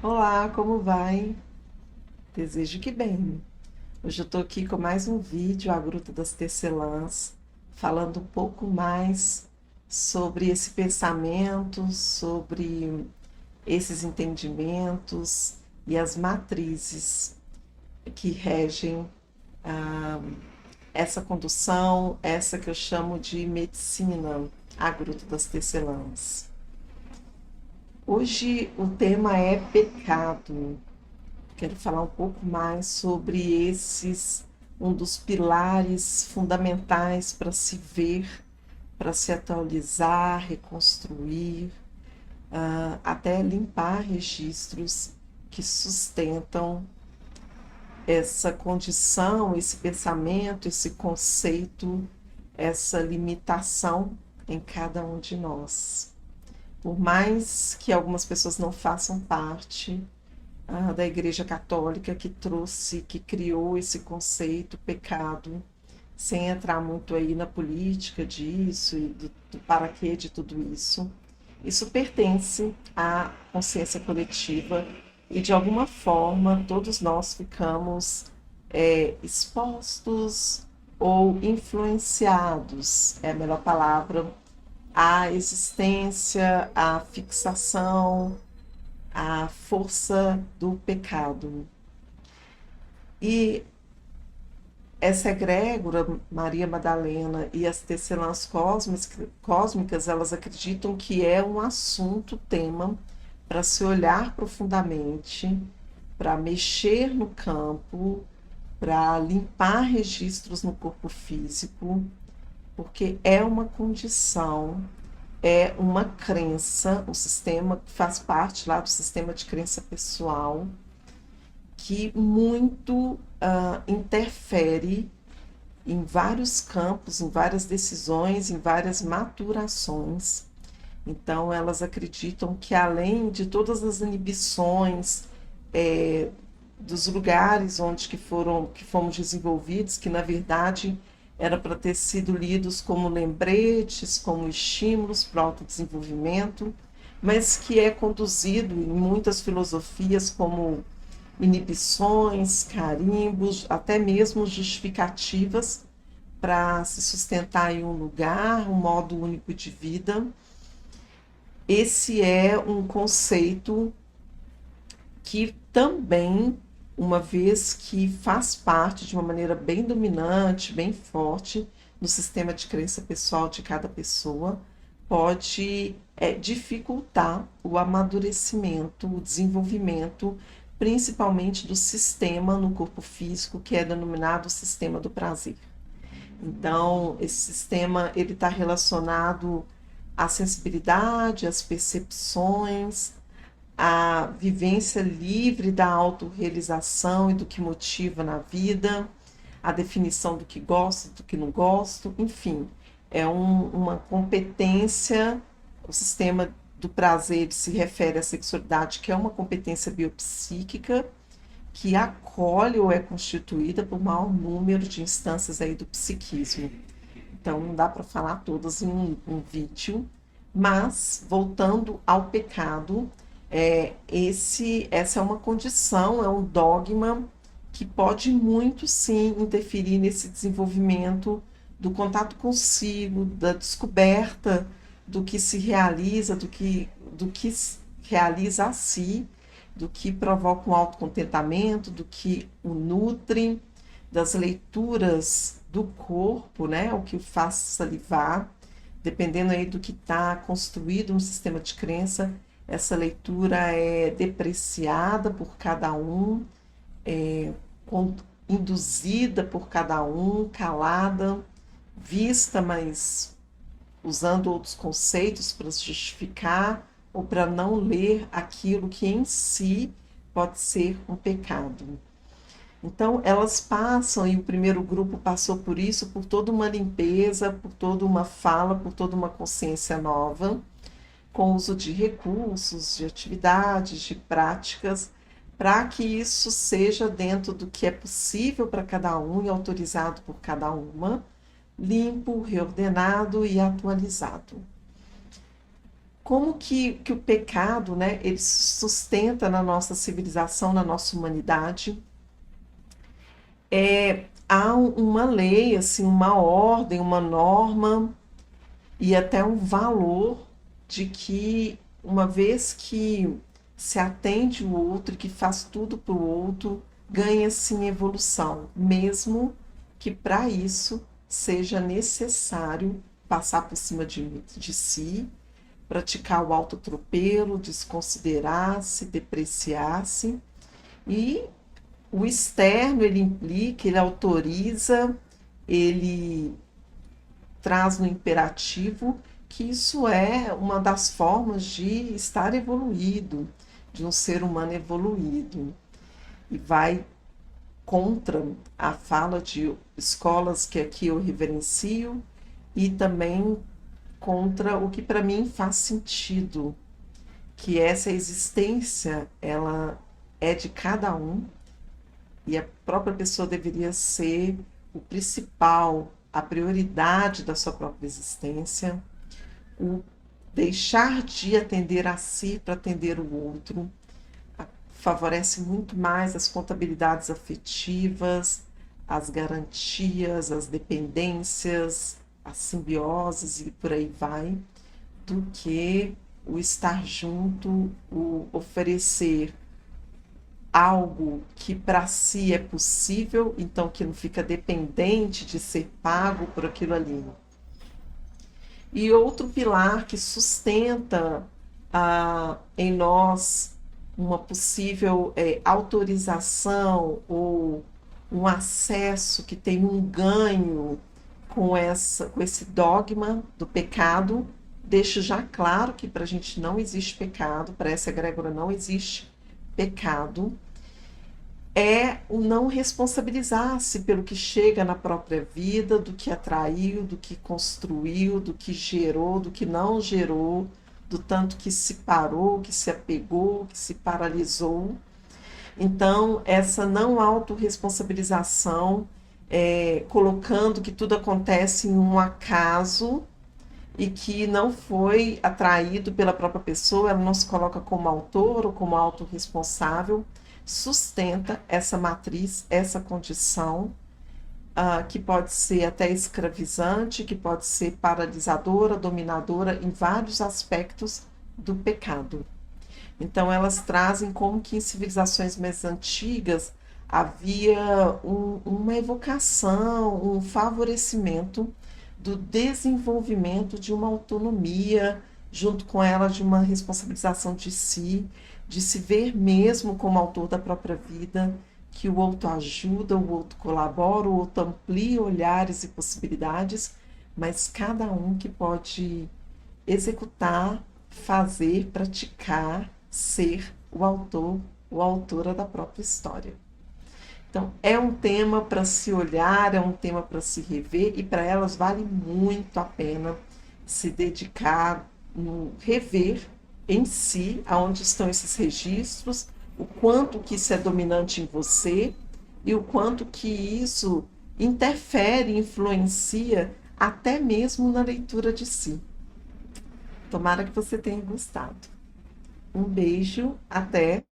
Olá, como vai? Desejo que bem. Hoje eu estou aqui com mais um vídeo, A Gruta das Tecelãs, falando um pouco mais sobre esse pensamento, sobre esses entendimentos e as matrizes que regem ah, essa condução, essa que eu chamo de medicina, A Gruta das Tecelãs. Hoje o tema é pecado. Quero falar um pouco mais sobre um dos pilares fundamentais para se ver, para se atualizar, reconstruir, até limpar registros que sustentam essa condição, esse pensamento, esse conceito, essa limitação em cada um de nós. Por mais que algumas pessoas não façam parte da Igreja Católica que trouxe, que criou esse conceito pecado, sem entrar muito aí na política disso e do para quê de tudo isso. Isso pertence à consciência coletiva e de alguma forma todos nós ficamos expostos ou influenciados, é a melhor palavra, à existência, à fixação, a força do pecado. E essa egrégora, Maria Madalena e as tecelãs cósmicas, elas acreditam que é um assunto, tema, para se olhar profundamente, para mexer no campo, para limpar registros no corpo físico, porque é uma condição, é uma crença, um sistema que faz parte lá do sistema de crença pessoal, que muito interfere em vários campos, em várias decisões, em várias maturações. Então, elas acreditam que além de todas as inibições dos lugares onde que fomos desenvolvidos, que na verdade era para ter sido lidos como lembretes, como estímulos para o autodesenvolvimento, mas que é conduzido em muitas filosofias como inibições, carimbos, até mesmo justificativas para se sustentar em um lugar, um modo único de vida. Esse é um conceito que também, uma vez que faz parte de uma maneira bem dominante, bem forte no sistema de crença pessoal de cada pessoa, pode dificultar o amadurecimento, o desenvolvimento, principalmente do sistema no corpo físico, que é denominado sistema do prazer. Então, esse sistema ele está relacionado à sensibilidade, às percepções, à vivência livre da autorrealização e do que motiva na vida, a definição do que gosto, do que não gosto, enfim, é uma competência, o sistema do prazer se refere à sexualidade, que é uma competência biopsíquica que acolhe ou é constituída por maior número de instâncias aí do psiquismo. Então, não dá para falar todas em um vídeo, mas voltando ao pecado, essa é uma condição, é um dogma que pode muito sim interferir nesse desenvolvimento do contato consigo, da descoberta do que se realiza, do que realiza a si, do que provoca um autocontentamento, do que o nutre, das leituras do corpo, né, o que o faz salivar, dependendo aí do que está construído no sistema de crença, essa leitura é depreciada por cada um, é, induzida por cada um, calada, vista, mas usando outros conceitos para se justificar ou para não ler aquilo que em si pode ser um pecado. Então, elas passam, e o primeiro grupo passou por isso, por toda uma limpeza, por toda uma fala, por toda uma consciência nova, com uso de recursos, de atividades, de práticas, para que isso seja dentro do que é possível para cada um e autorizado por cada uma, limpo, reordenado e atualizado. como que o pecado, né, ele se sustenta na nossa civilização, na nossa humanidade. Há uma lei, assim, uma ordem, uma norma e até um valor de que uma vez que se atende o outro e que faz tudo para o outro, ganha-se em evolução, mesmo que para isso seja necessário passar por cima de si, praticar o autoatropelo, desconsiderar-se, depreciar-se. E o externo ele implica, ele autoriza, ele traz no imperativo que isso é uma das formas de estar evoluído, de um ser humano evoluído. E vai contra a fala de escolas que aqui eu reverencio e também contra o que para mim faz sentido, que essa existência ela é de cada um e a própria pessoa deveria ser o principal, a prioridade da sua própria existência, o deixar de atender a si para atender o outro, favorece muito mais as contabilidades afetivas, as garantias, as dependências, as simbioses e por aí vai, do que o estar junto, o oferecer algo que para si é possível, então que não fica dependente de ser pago por aquilo ali. E outro pilar que sustenta em nós uma possível autorização ou um acesso que tem um ganho com esse dogma do pecado. Deixo já claro que para a gente não existe pecado, para essa egrégora não existe pecado, é o não responsabilizar-se pelo que chega na própria vida, do que atraiu, do que construiu, do que gerou, do que não gerou, do tanto que se parou, que se apegou, que se paralisou. Então, essa não autorresponsabilização, colocando que tudo acontece em um acaso e que não foi atraído pela própria pessoa, ela não se coloca como autor ou como autorresponsável, sustenta essa matriz, essa condição, que pode ser até escravizante, que pode ser paralisadora, dominadora em vários aspectos do pecado. Então, elas trazem como que em civilizações mais antigas havia uma evocação, um favorecimento do desenvolvimento de uma autonomia, junto com ela de uma responsabilização de si, de se ver mesmo como autor da própria vida, que o outro ajuda, o outro colabora, o outro amplia olhares e possibilidades, mas cada um que pode executar, fazer, praticar, ser o autor ou autora da própria história. Então, é um tema para se olhar, é um tema para se rever e para elas vale muito a pena se dedicar no rever em si, aonde estão esses registros, o quanto que isso é dominante em você e o quanto que isso interfere, influencia até mesmo na leitura de si. Tomara que você tenha gostado. Um beijo, até!